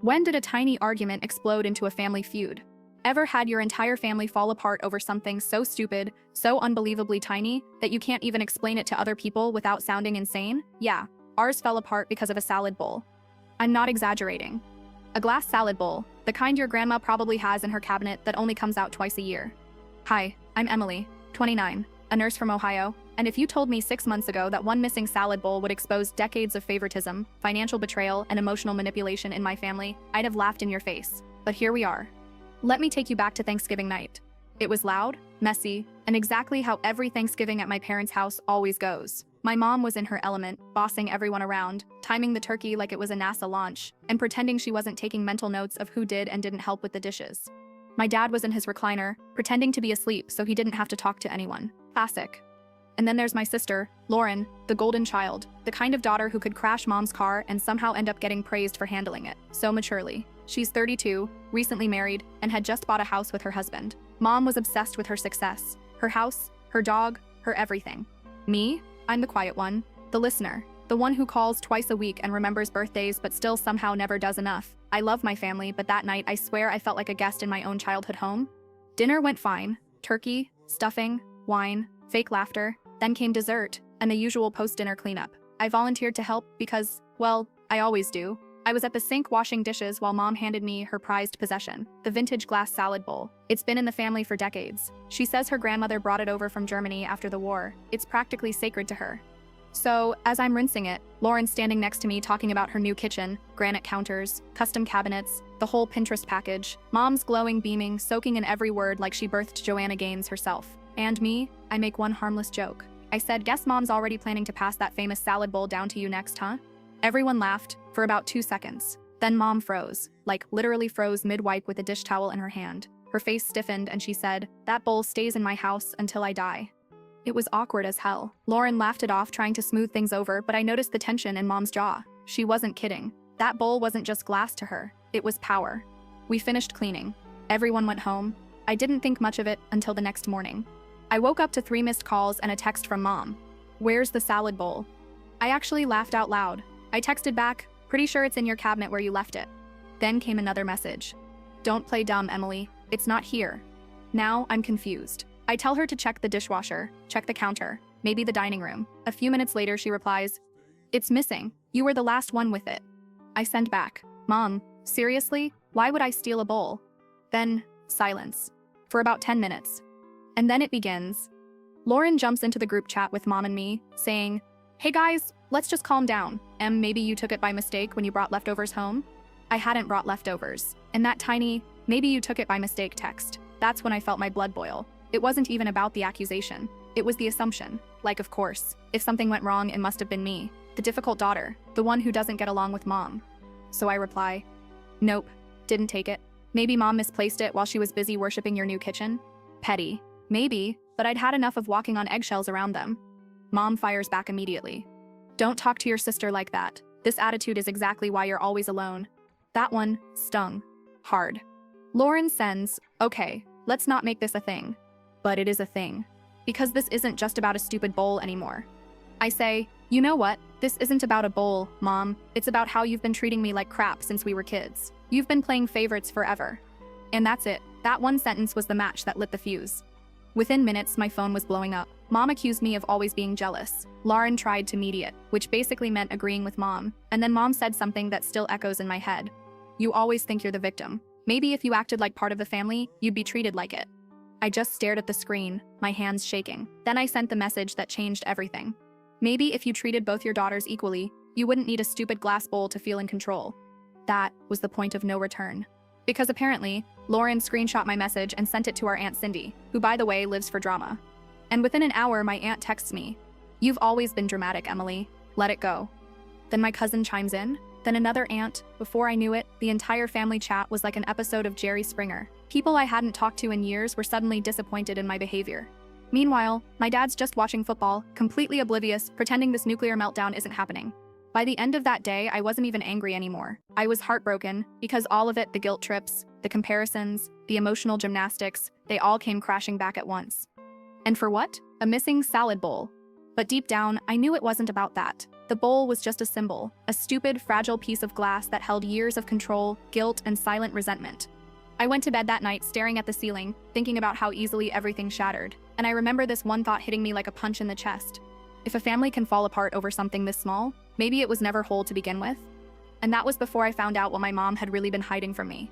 When did a tiny argument explode into a family feud? Ever had your entire family fall apart over something so stupid, so unbelievably tiny, that you can't even explain it to other people without sounding insane? Yeah, ours fell apart because of a salad bowl. I'm not exaggerating. A glass salad bowl, the kind your grandma probably has in her cabinet that only comes out twice a year. Hi, I'm Emily, 29, a nurse from Ohio, and if you told me 6 months ago that one missing salad bowl would expose decades of favoritism, financial betrayal, and emotional manipulation in my family, I'd have laughed in your face. But here we are. Let me take you back to Thanksgiving night. It was loud, messy, and exactly how every Thanksgiving at my parents' house always goes. My mom was in her element, bossing everyone around, timing the turkey like it was a NASA launch, and pretending she wasn't taking mental notes of who did and didn't help with the dishes. My dad was in his recliner, pretending to be asleep so he didn't have to talk to anyone. Classic. And then there's my sister, Lauren, the golden child, the kind of daughter who could crash mom's car and somehow end up getting praised for handling it, so maturely. She's 32, recently married, and had just bought a house with her husband. Mom was obsessed with her success, her house, her dog, her everything. Me? I'm the quiet one, the listener, the one who calls twice a week and remembers birthdays but still somehow never does enough. I love my family, but that night I swear I felt like a guest in my own childhood home. Dinner went fine. Turkey, stuffing, wine, fake laughter. Then came dessert, and the usual post-dinner cleanup. I volunteered to help because, well, I always do. I was at the sink washing dishes while Mom handed me her prized possession, the vintage glass salad bowl. It's been in the family for decades. She says her grandmother brought it over from Germany after the war. It's practically sacred to her. So, as I'm rinsing it, Lauren's standing next to me talking about her new kitchen, granite counters, custom cabinets, the whole Pinterest package. Mom's glowing, beaming, soaking in every word like she birthed Joanna Gaines herself. And me, I make one harmless joke. I said, guess Mom's already planning to pass that famous salad bowl down to you next, huh? Everyone laughed, for about 2 seconds. Then Mom froze, like literally froze mid-wipe with a dish towel in her hand. Her face stiffened and she said, that bowl stays in my house until I die. It was awkward as hell. Lauren laughed it off, trying to smooth things over, but I noticed the tension in Mom's jaw. She wasn't kidding. That bowl wasn't just glass to her. It was power. We finished cleaning. Everyone went home. I didn't think much of it until the next morning. I woke up to 3 missed calls and a text from Mom. Where's the salad bowl? I actually laughed out loud. I texted back, pretty sure it's in your cabinet where you left it. Then came another message. Don't play dumb, Emily. It's not here. Now I'm confused. I tell her to check the dishwasher, check the counter, maybe the dining room. A few minutes later, she replies, it's missing. You were the last one with it. I send back, Mom, seriously? Why would I steal a bowl? Then, silence. For about 10 minutes. And then it begins. Lauren jumps into the group chat with Mom and me, saying, hey guys, let's just calm down. Maybe you took it by mistake when you brought leftovers home? I hadn't brought leftovers. And that tiny, maybe you took it by mistake text. That's when I felt my blood boil. It wasn't even about the accusation. It was the assumption. Like, of course, if something went wrong, it must have been me, the difficult daughter, the one who doesn't get along with Mom. So I reply, nope, didn't take it. Maybe Mom misplaced it while she was busy worshiping your new kitchen? Petty. Maybe, but I'd had enough of walking on eggshells around them. Mom fires back immediately. Don't talk to your sister like that. This attitude is exactly why you're always alone. That one stung. Hard. Lauren sends, okay, let's not make this a thing. But it is a thing. Because this isn't just about a stupid bowl anymore. I say, you know what? This isn't about a bowl, Mom. It's about how you've been treating me like crap since we were kids. You've been playing favorites forever. And that's it. That one sentence was the match that lit the fuse. Within minutes, my phone was blowing up. Mom accused me of always being jealous. Lauren tried to mediate, which basically meant agreeing with Mom. And then Mom said something that still echoes in my head. You always think you're the victim. Maybe if you acted like part of the family, you'd be treated like it. I just stared at the screen, my hands shaking. Then I sent the message that changed everything. Maybe if you treated both your daughters equally, you wouldn't need a stupid glass bowl to feel in control. That was the point of no return. Because apparently, Lauren screenshot my message and sent it to our Aunt Cindy, who by the way lives for drama. And within an hour, my aunt texts me, you've always been dramatic, Emily. Let it go. Then my cousin chimes in, then another aunt. Before I knew it, the entire family chat was like an episode of Jerry Springer. People I hadn't talked to in years were suddenly disappointed in my behavior. Meanwhile, my dad's just watching football, completely oblivious, pretending this nuclear meltdown isn't happening. By the end of that day, I wasn't even angry anymore. I was heartbroken, because all of it, the guilt trips, the comparisons, the emotional gymnastics, they all came crashing back at once. And for what? A missing salad bowl. But deep down, I knew it wasn't about that. The bowl was just a symbol, a stupid, fragile piece of glass that held years of control, guilt, and silent resentment. I went to bed that night staring at the ceiling, thinking about how easily everything shattered. And I remember this one thought hitting me like a punch in the chest. If a family can fall apart over something this small, maybe it was never whole to begin with. And that was before I found out what my mom had really been hiding from me.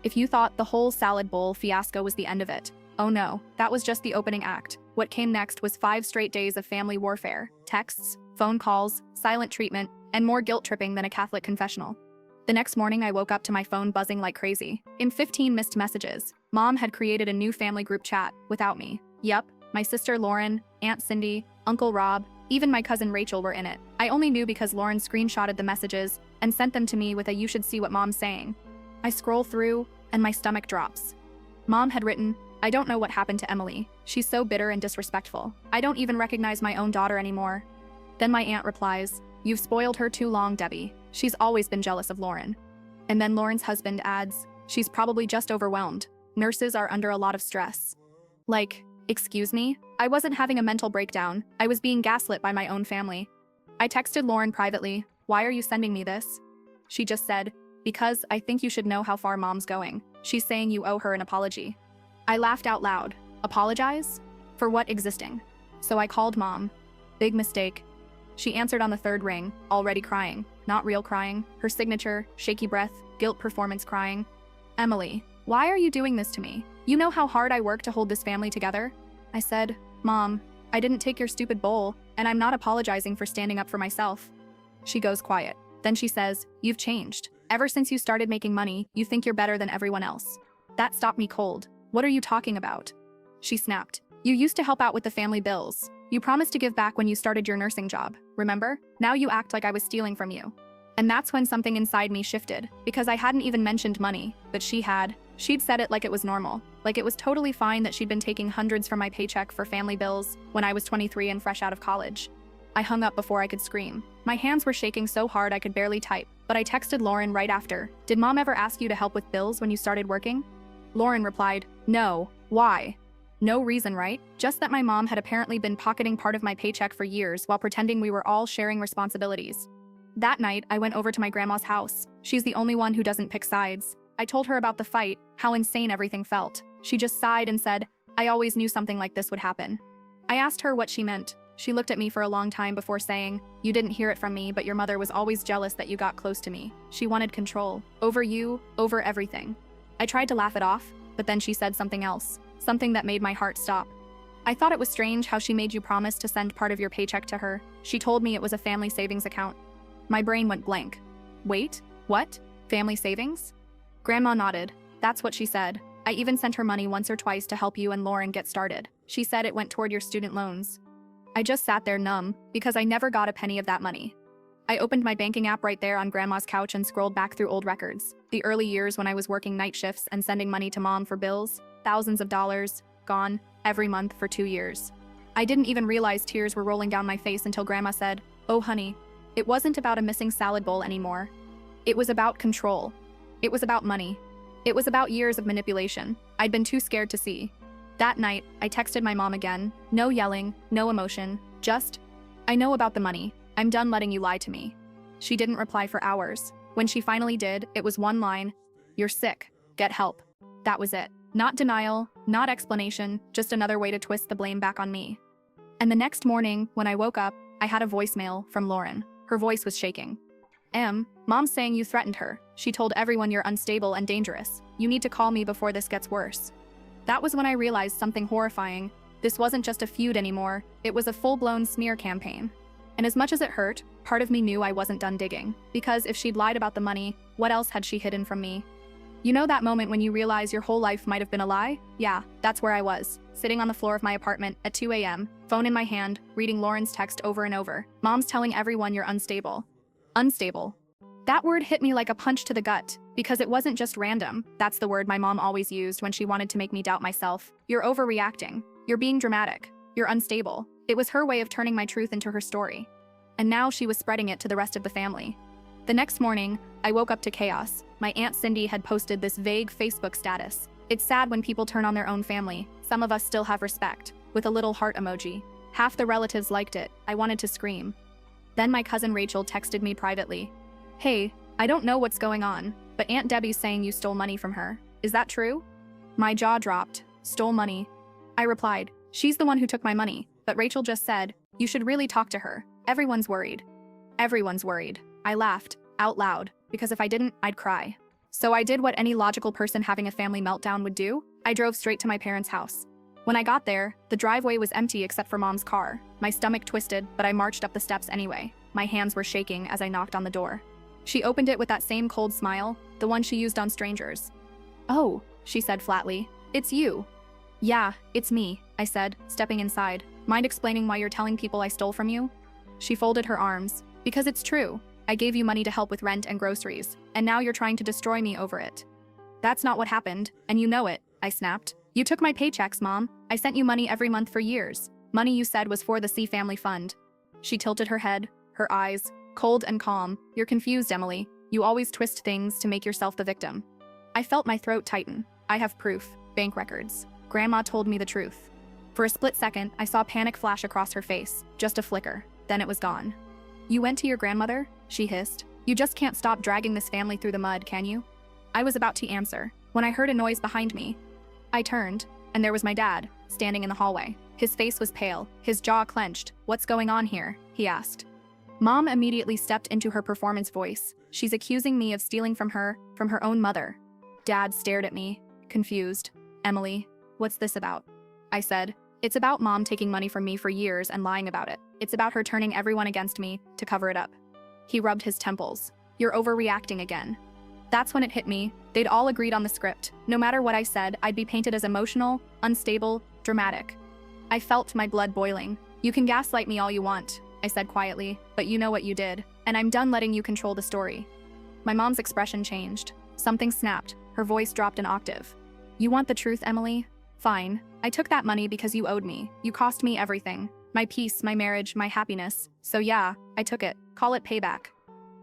If you thought the whole salad bowl fiasco was the end of it, oh no, that was just the opening act. What came next was 5 straight days of family warfare, texts, phone calls, silent treatment, and more guilt-tripping than a Catholic confessional. The next morning, I woke up to my phone buzzing like crazy. In 15 missed messages, Mom had created a new family group chat without me. Yup, my sister Lauren, Aunt Cindy, Uncle Rob, even my cousin Rachel were in it. I only knew because Lauren screenshotted the messages and sent them to me with a "you should see what Mom's saying." I scroll through, and my stomach drops. Mom had written, "I don't know what happened to Emily. She's so bitter and disrespectful. I don't even recognize my own daughter anymore." Then my aunt replies, "You've spoiled her too long, Debbie. She's always been jealous of Lauren." And then Lauren's husband adds, "She's probably just overwhelmed. Nurses are under a lot of stress." Like, excuse me? I wasn't having a mental breakdown. I was being gaslit by my own family. I texted Lauren privately, "Why are you sending me this?" She just said, "Because I think you should know how far Mom's going. She's saying you owe her an apology." I laughed out loud. Apologize? For what existing? So I called Mom. Big mistake. She answered on the 3rd ring, already crying. Not real crying. Her signature, shaky breath, guilt performance crying. "Emily, why are you doing this to me? You know how hard I work to hold this family together?" I said, "Mom, I didn't take your stupid bowl, and I'm not apologizing for standing up for myself." She goes quiet. Then she says, "You've changed. Ever since you started making money, you think you're better than everyone else." That stopped me cold. "What are you talking about?" She snapped. "You used to help out with the family bills. You promised to give back when you started your nursing job, remember? Now you act like I was stealing from you." And that's when something inside me shifted, because I hadn't even mentioned money, but she had. She'd said it like it was normal, like it was totally fine that she'd been taking hundreds from my paycheck for family bills when I was 23 and fresh out of college. I hung up before I could scream. My hands were shaking so hard I could barely type, but I texted Lauren right after. "Did Mom ever ask you to help with bills when you started working?" Lauren replied, "No. Why?" No reason, right? Just that my mom had apparently been pocketing part of my paycheck for years while pretending we were all sharing responsibilities. That night, I went over to my grandma's house. She's the only one who doesn't pick sides. I told her about the fight, how insane everything felt. She just sighed and said, "I always knew something like this would happen." I asked her what she meant. She looked at me for a long time before saying, "You didn't hear it from me, but your mother was always jealous that you got close to me. She wanted control. Over you, over everything." I tried to laugh it off, but then she said something else. Something that made my heart stop. "I thought it was strange how she made you promise to send part of your paycheck to her. She told me it was a family savings account." My brain went blank. "Wait, what? Family savings?" Grandma nodded. "That's what she said. I even sent her money once or twice to help you and Lauren get started. She said it went toward your student loans." I just sat there numb, because I never got a penny of that money. I opened my banking app right there on Grandma's couch and scrolled back through old records. The early years when I was working night shifts and sending money to Mom for bills, thousands of dollars, gone, every month for 2 years. I didn't even realize tears were rolling down my face until Grandma said, "Oh honey, it wasn't about a missing salad bowl anymore. It was about control. It was about money. It was about years of manipulation I'd been too scared to see." That night, I texted my mom again. No yelling, no emotion, just, "I know about the money. I'm done letting you lie to me." She didn't reply for hours. When she finally did, it was one line, "You're sick. Get help." That was it. Not denial, not explanation, just another way to twist the blame back on me. And the next morning, when I woke up, I had a voicemail from Lauren. Her voice was shaking. Mom's saying you threatened her. She told everyone you're unstable and dangerous. You need to call me before this gets worse." That was when I realized something horrifying. This wasn't just a feud anymore. It was a full-blown smear campaign. And as much as it hurt, part of me knew I wasn't done digging. Because if she'd lied about the money, what else had she hidden from me? You know that moment when you realize your whole life might have been a lie? Yeah, that's where I was, sitting on the floor of my apartment at 2 a.m., phone in my hand, reading Lauren's text over and over. "Mom's telling everyone you're unstable." Unstable. That word hit me like a punch to the gut, because it wasn't just random. That's the word my mom always used when she wanted to make me doubt myself. "You're overreacting. You're being dramatic. You're unstable." It was her way of turning my truth into her story. And now she was spreading it to the rest of the family. The next morning, I woke up to chaos. My Aunt Cindy had posted this vague Facebook status. "It's sad when people turn on their own family. Some of us still have respect," with a little heart emoji. Half the relatives liked it. I wanted to scream. Then my cousin Rachel texted me privately. Hey, I don't know what's going on, but Aunt Debbie's saying you stole money from her. Is that true? My jaw dropped. Stole money. I replied, she's the one who took my money, but Rachel just said, you should really talk to her. Everyone's worried. Everyone's worried. I laughed, out loud, because if I didn't, I'd cry. So I did what any logical person having a family meltdown would do. I drove straight to my parents' house. When I got there, the driveway was empty except for Mom's car. My stomach twisted, but I marched up the steps anyway. My hands were shaking as I knocked on the door. She opened it with that same cold smile, the one she used on strangers. Oh, she said flatly. It's you. Yeah, it's me, I said, stepping inside. Mind explaining why you're telling people I stole from you? She folded her arms. Because it's true. I gave you money to help with rent and groceries, and now you're trying to destroy me over it. That's not what happened, and you know it, I snapped. You took my paychecks, Mom. I sent you money every month for years. Money you said was for the C Family Fund. She tilted her head, her eyes, cold and calm. You're confused, Emily. You always twist things to make yourself the victim. I felt my throat tighten. I have proof. Bank records. Grandma told me the truth. For a split second, I saw panic flash across her face. Just a flicker. Then it was gone. You went to your grandmother? She hissed. You just can't stop dragging this family through the mud, can you? I was about to answer, when I heard a noise behind me. I turned, and there was my dad, standing in the hallway. His face was pale, his jaw clenched. What's going on here? He asked. Mom immediately stepped into her performance voice. She's accusing me of stealing from her own mother. Dad stared at me, confused. Emily, what's this about? I said. It's about Mom taking money from me for years and lying about it. It's about her turning everyone against me to cover it up. He rubbed his temples. You're overreacting again. That's when it hit me. They'd all agreed on the script. No matter what I said, I'd be painted as emotional, unstable, dramatic. I felt my blood boiling. You can gaslight me all you want, I said quietly, but you know what you did, and I'm done letting you control the story. My mom's expression changed. Something snapped. Her voice dropped an octave. You want the truth, Emily? Fine. I took that money because you owed me. You cost me everything. My peace, my marriage, my happiness. So yeah, I took it. Call it payback.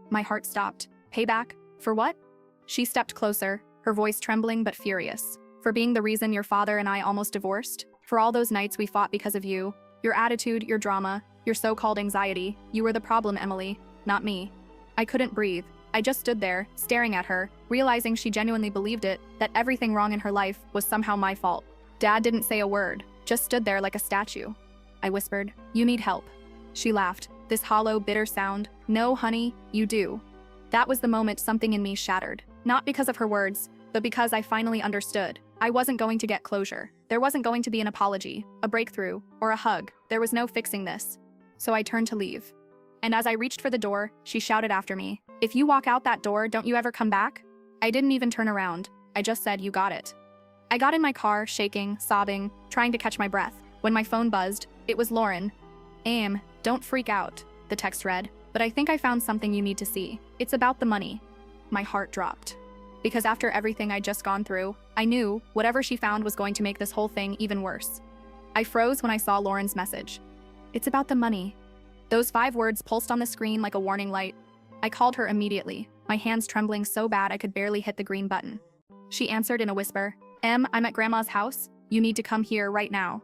My heart stopped. Payback? For what? She stepped closer, her voice trembling but furious. For being the reason your father and I almost divorced? For all those nights we fought because of you? Your attitude, your drama, your so-called anxiety. You were the problem, Emily, not me. I couldn't breathe. I just stood there, staring at her, realizing she genuinely believed it, that everything wrong in her life was somehow my fault. Dad didn't say a word, just stood there like a statue. I whispered, you need help. She laughed, this hollow, bitter sound. No, honey, you do. That was the moment something in me shattered. Not because of her words, but because I finally understood. I wasn't going to get closure. There wasn't going to be an apology, a breakthrough, or a hug. There was no fixing this. So I turned to leave. And as I reached for the door, she shouted after me, if you walk out that door, don't you ever come back? I didn't even turn around. I just said, you got it. I got in my car, shaking, sobbing, trying to catch my breath. When my phone buzzed, it was Lauren. Don't freak out, the text read, but I think I found something you need to see. It's about the money. My heart dropped. Because after everything I'd just gone through, I knew whatever she found was going to make this whole thing even worse. I froze when I saw Lauren's message. It's about the money. Those 5 words pulsed on the screen like a warning light. I called her immediately, my hands trembling so bad I could barely hit the green button. She answered in a whisper, I'm at Grandma's house. You need to come here right now.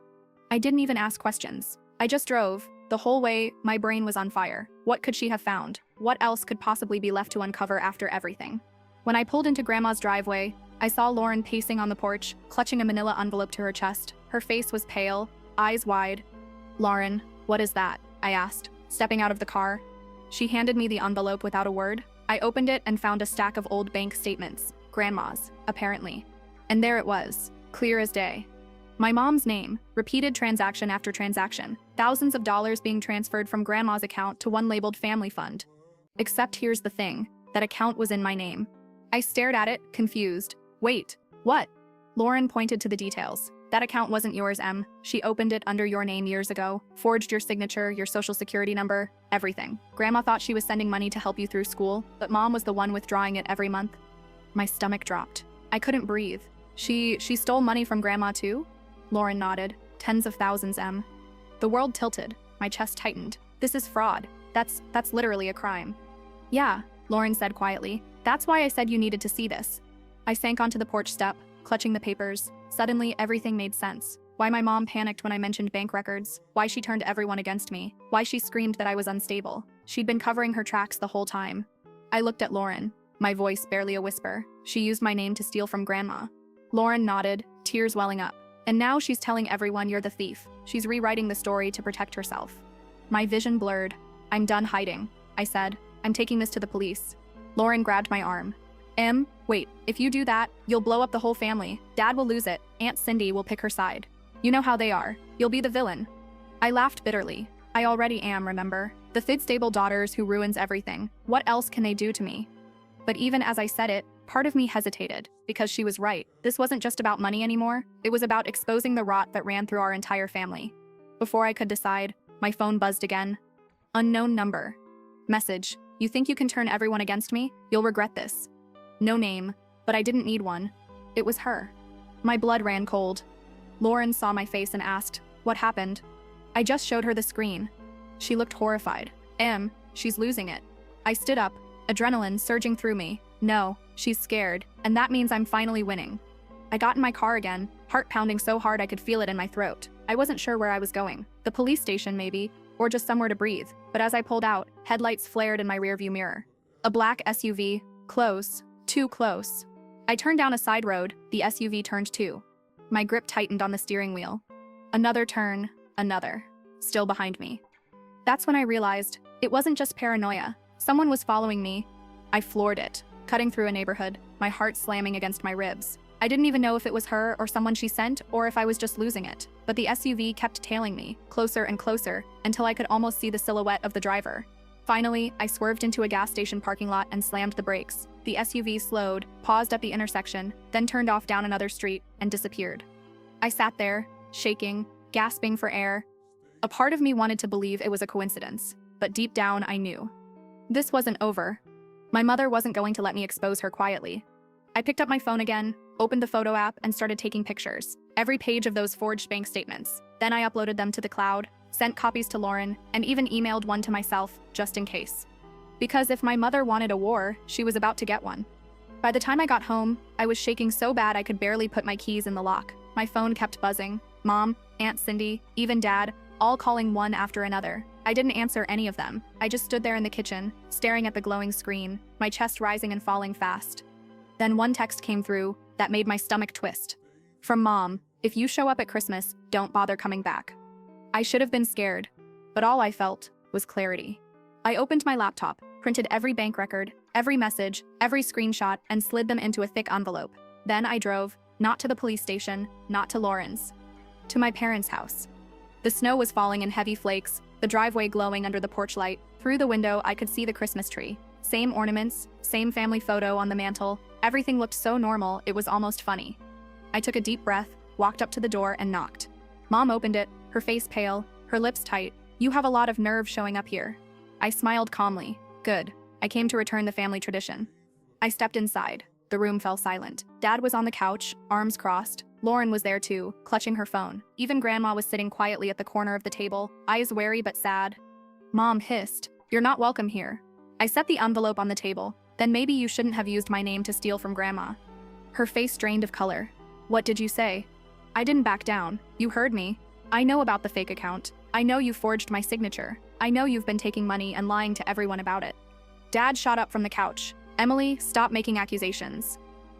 I didn't even ask questions. I just drove. The whole way, my brain was on fire. What could she have found? What else could possibly be left to uncover after everything? When I pulled into Grandma's driveway, I saw Lauren pacing on the porch, clutching a manila envelope to her chest. Her face was pale, eyes wide. Lauren, what is that? I asked, stepping out of the car. She handed me the envelope without a word. I opened it and found a stack of old bank statements. Grandma's, apparently. And there it was, clear as day. My mom's name, repeated transaction after transaction, thousands of dollars being transferred from Grandma's account to one labeled family fund. Except here's the thing, that account was in my name. I stared at it, confused. Wait, what? Lauren pointed to the details. That account wasn't yours, Em. She opened it under your name years ago, forged your signature, your social security number, everything. Grandma thought she was sending money to help you through school, but Mom was the one withdrawing it every month. My stomach dropped. I couldn't breathe. She stole money from Grandma too? Lauren nodded. Tens of thousands, Em. The world tilted. My chest tightened. This is fraud. That's literally a crime. Yeah, Lauren said quietly. That's why I said you needed to see this. I sank onto the porch step, clutching the papers. Suddenly, everything made sense. Why my mom panicked when I mentioned bank records. Why she turned everyone against me. Why she screamed that I was unstable. She'd been covering her tracks the whole time. I looked at Lauren, my voice barely a whisper. She used my name to steal from Grandma. Lauren nodded, tears welling up. And now she's telling everyone you're the thief. She's rewriting the story to protect herself. My vision blurred. I'm done hiding, I said. I'm taking this to the police. Lauren grabbed my arm. Wait, if you do that, you'll blow up the whole family. Dad will lose it. Aunt Cindy will pick her side. You know how they are. You'll be the villain. I laughed bitterly. I already am, remember? The Fid-stable daughters who ruins everything. What else can they do to me? But even as I said it, part of me hesitated, because she was right. This wasn't just about money anymore. It was about exposing the rot that ran through our entire family. Before I could decide, my phone buzzed again. Unknown number. Message. You think you can turn everyone against me? You'll regret this. No name, but I didn't need one. It was her. My blood ran cold. Lauren saw my face and asked, what happened? I just showed her the screen. She looked horrified. She's losing it. I stood up, adrenaline surging through me. No, she's scared, and that means I'm finally winning. I got in my car again, heart pounding so hard I could feel it in my throat. I wasn't sure where I was going. The police station maybe, or just somewhere to breathe. But as I pulled out, headlights flared in my rearview mirror. A black SUV, close, too close. I turned down a side road, the SUV turned too. My grip tightened on the steering wheel. Another turn, another. Still behind me. That's when I realized, it wasn't just paranoia. Someone was following me. I floored it, cutting through a neighborhood, my heart slamming against my ribs. I didn't even know if it was her or someone she sent, or if I was just losing it. But the SUV kept tailing me, closer and closer, until I could almost see the silhouette of the driver. Finally, I swerved into a gas station parking lot and slammed the brakes. The SUV slowed, paused at the intersection, then turned off down another street, and disappeared. I sat there, shaking, gasping for air. A part of me wanted to believe it was a coincidence, but deep down I knew. This wasn't over. My mother wasn't going to let me expose her quietly. I picked up my phone again, opened the photo app, and started taking pictures. Every page of those forged bank statements. Then I uploaded them to the cloud, sent copies to Lauren, and even emailed one to myself, just in case. Because if my mother wanted a war, she was about to get one. By the time I got home, I was shaking so bad I could barely put my keys in the lock. My phone kept buzzing. Mom, Aunt Cindy, even Dad, all calling one after another. I didn't answer any of them. I just stood there in the kitchen, staring at the glowing screen, my chest rising and falling fast. Then one text came through that made my stomach twist. From Mom, if you show up at Christmas, don't bother coming back. I should have been scared, but all I felt was clarity. I opened my laptop, printed every bank record, every message, every screenshot, and slid them into a thick envelope. Then I drove, not to the police station, not to Lauren's, to my parents' house. The snow was falling in heavy flakes, the driveway glowing under the porch light. Through the window, I could see the Christmas tree. Same ornaments, same family photo on the mantle. Everything looked so normal, it was almost funny. I took a deep breath, walked up to the door, and knocked. Mom opened it, her face pale, her lips tight. You have a lot of nerve showing up here. I smiled calmly. Good. I came to return the family tradition. I stepped inside. The room fell silent. Dad was on the couch, arms crossed. Lauren was there too, clutching her phone. Even Grandma was sitting quietly at the corner of the table, eyes wary but sad. Mom hissed, "You're not welcome here." I set the envelope on the table. Then maybe you shouldn't have used my name to steal from Grandma. Her face drained of color. What did you say? I didn't back down. You heard me. I know about the fake account. I know you forged my signature. I know you've been taking money and lying to everyone about it. Dad shot up from the couch. Emily, stop making accusations.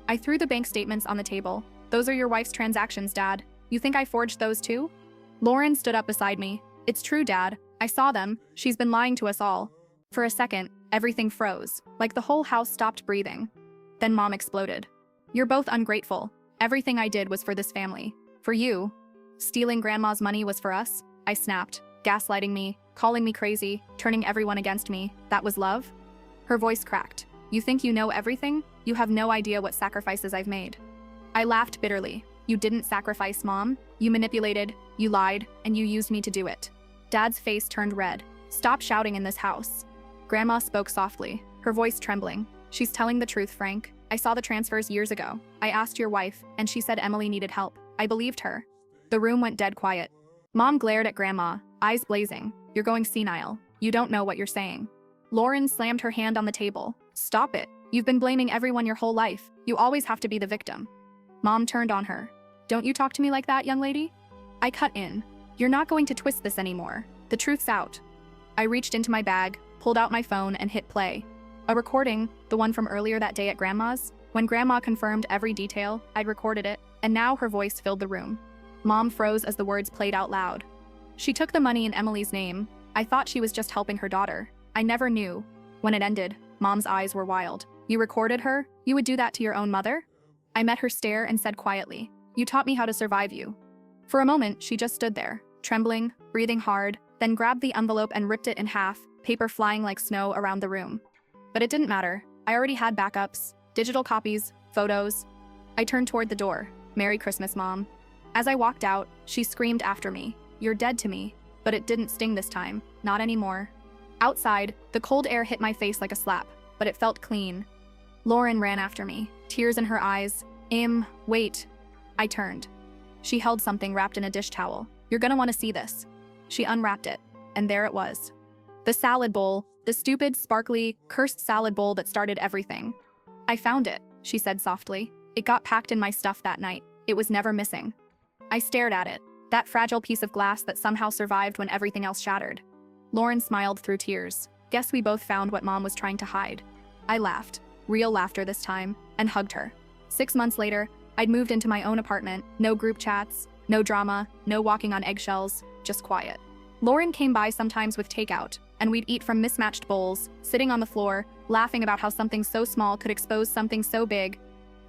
I threw the bank statements on the table. Those are your wife's transactions, Dad. You think I forged those too? Lauren stood up beside me. It's true, Dad. I saw them. She's been lying to us all. For a second, everything froze, like the whole house stopped breathing. Then Mom exploded. You're both ungrateful. Everything I did was for this family. For you. Stealing Grandma's money was for us? I snapped, gaslighting me, calling me crazy, turning everyone against me. That was love? Her voice cracked. You think you know everything? You have no idea what sacrifices I've made. I laughed bitterly. You didn't sacrifice, Mom. You manipulated, you lied, and you used me to do it. Dad's face turned red. Stop shouting in this house. Grandma spoke softly, her voice trembling. She's telling the truth, Frank. I saw the transfers years ago. I asked your wife, and she said Emily needed help. I believed her. The room went dead quiet. Mom glared at Grandma, eyes blazing. You're going senile. You don't know what you're saying. Lauren slammed her hand on the table. Stop it. You've been blaming everyone your whole life. You always have to be the victim. Mom turned on her. Don't you talk to me like that, young lady? I cut in. You're not going to twist this anymore. The truth's out. I reached into my bag, pulled out my phone and hit play. A recording, the one from earlier that day at Grandma's. When Grandma confirmed every detail, I'd recorded it, and now her voice filled the room. Mom froze as the words played out loud. She took the money in Emily's name. I thought she was just helping her daughter. I never knew. When it ended, Mom's eyes were wild. You recorded her? You would do that to your own mother? I met her stare and said quietly, "You taught me how to survive you." For a moment, she just stood there, trembling, breathing hard, then grabbed the envelope and ripped it in half, paper flying like snow around the room. But it didn't matter. I already had backups, digital copies, photos. I turned toward the door. "Merry Christmas, Mom." As I walked out, she screamed after me, "You're dead to me." But it didn't sting this time, not anymore. Outside, the cold air hit my face like a slap, but it felt clean. Lauren ran after me, tears in her eyes. Wait." I turned. She held something wrapped in a dish towel. "You're gonna want to see this." She unwrapped it, and there it was. The salad bowl, the stupid, sparkly, cursed salad bowl that started everything. "I found it," she said softly. "It got packed in my stuff that night. It was never missing." I stared at it, that fragile piece of glass that somehow survived when everything else shattered. Lauren smiled through tears. "Guess we both found what Mom was trying to hide." I laughed, real laughter this time, and hugged her. 6 months later, I'd moved into my own apartment, no group chats, no drama, no walking on eggshells, just quiet. Lauren came by sometimes with takeout, and we'd eat from mismatched bowls, sitting on the floor, laughing about how something so small could expose something so big.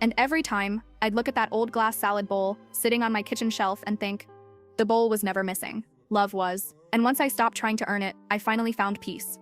And every time, I'd look at that old glass salad bowl sitting on my kitchen shelf and think, the bowl was never missing. Love was. And once I stopped trying to earn it, I finally found peace.